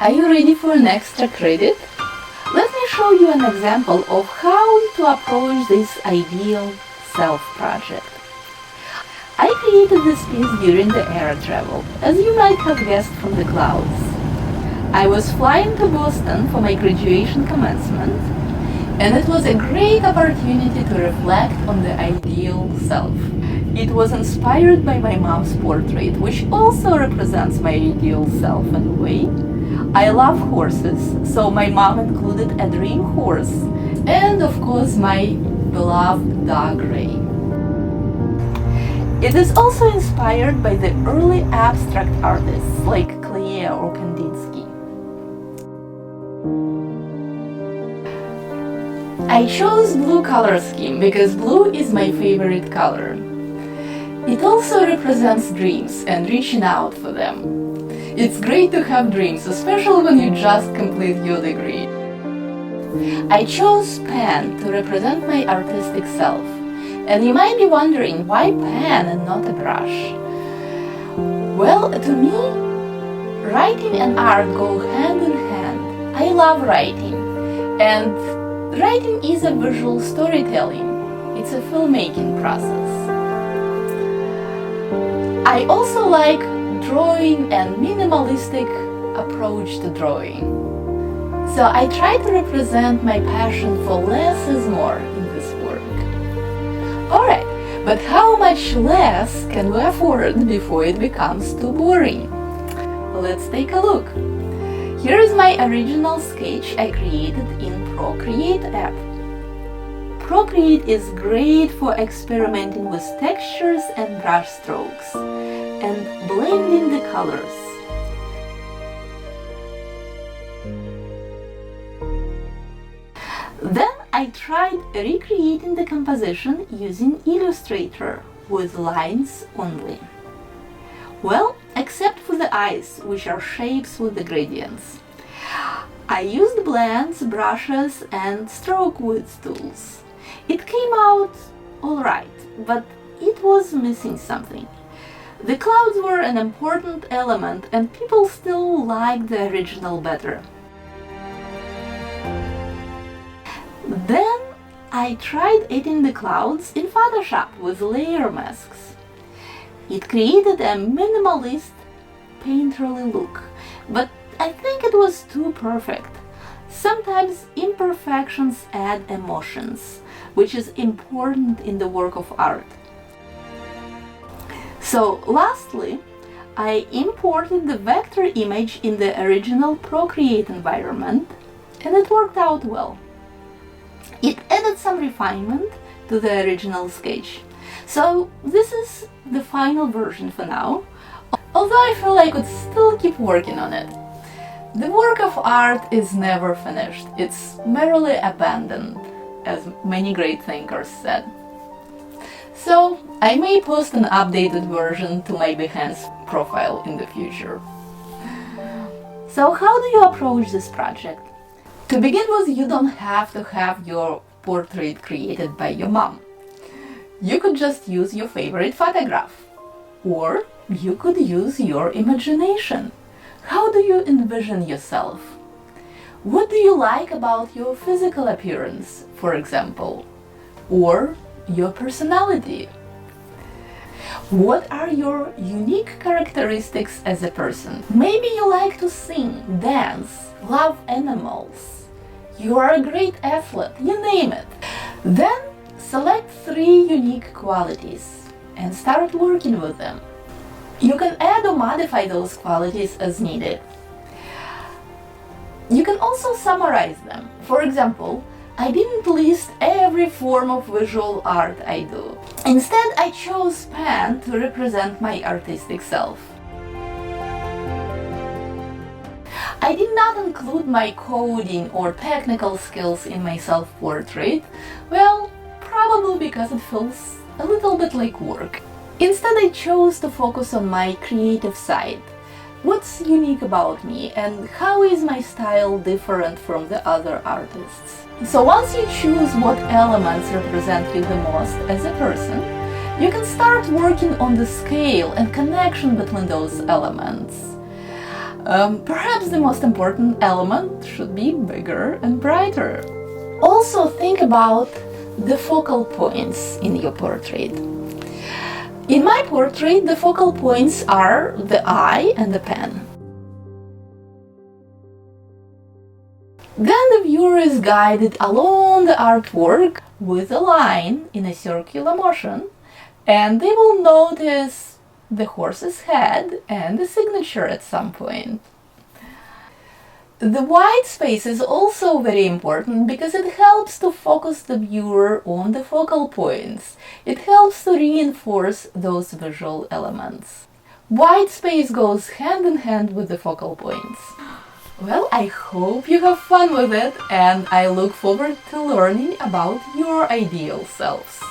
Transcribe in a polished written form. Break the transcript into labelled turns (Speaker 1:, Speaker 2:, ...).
Speaker 1: Are you ready for an extra credit? Let me show you an example of how to approach this ideal self project. I created this piece during the air travel, as you might have guessed from the clouds. I was flying to Boston for my graduation commencement, and it was a great opportunity to reflect on the ideal self. It was inspired by my mom's portrait, which also represents my ideal self in a way. I love horses, so my mom included a dream horse, and of course my beloved dog Ray. It is also inspired by the early abstract artists like Klee or Kandinsky. I chose blue color scheme because blue is my favorite color. It also represents dreams and reaching out for them. It's great to have dreams, especially when you just complete your degree. I chose pen to represent my artistic self. And you might be wondering, why pen and not a brush? Well, to me, writing and art go hand in hand. I love writing, and writing is a visual storytelling. It's a filmmaking process. I also like drawing and minimalistic approach to drawing. So I try to represent my passion for less is more in this work. Alright, but how much less can we afford before it becomes too boring? Let's take a look. Here is my original sketch I created in Procreate app. Procreate is great for experimenting with textures and brush strokes and blending the colors. Then I tried recreating the composition using Illustrator with lines only. Well, except for the eyes, which are shapes with the gradients. I used blends, brushes and stroke width tools. It came out alright, but it was missing something. The clouds were an important element and people still liked the original better. Then I tried adding the clouds in Photoshop with layer masks. It created a minimalist, painterly look, but I think it was too perfect. Sometimes imperfections add emotions, which is important in the work of art. So lastly, I imported the vector image in the original Procreate environment, and it worked out well. It added some refinement to the original sketch. So this is the final version for now, although I feel I could still keep working on it. The work of art is never finished, it's merely abandoned, as many great thinkers said. So I may post an updated version to my Behance profile in the future. So how do you approach this project? To begin with, you don't have to have your portrait created by your mom. You could just use your favorite photograph. Or you could use your imagination. How do you envision yourself? What do you like about your physical appearance, for example? Or your personality? What are your unique characteristics as a person? Maybe you like to sing, dance, love animals. You are a great athlete, you name it. Then select 3 unique qualities and start working with them. You can add or modify those qualities as needed. You can also summarize them. For example, I didn't list every form of visual art I do. Instead, I chose pen to represent my artistic self. I did not include my coding or technical skills in my self-portrait, well, probably because it feels a little bit like work. Instead, I chose to focus on my creative side. What's unique about me and how is my style different from the other artists? So once you choose what elements represent you the most as a person, you can start working on the scale and connection between those elements. Perhaps the most important element should be bigger and brighter. Also think about the focal points in your portrait. In my portrait, the focal points are the eye and the pen. Then the viewer is guided along the artwork with a line in a circular motion, and they will notice the horse's head and the signature at some point. The white space is also very important because it helps to focus the viewer on the focal points. It helps to reinforce those visual elements. White space goes hand in hand with the focal points. Well, I hope you have fun with it, and I look forward to learning about your ideal selves.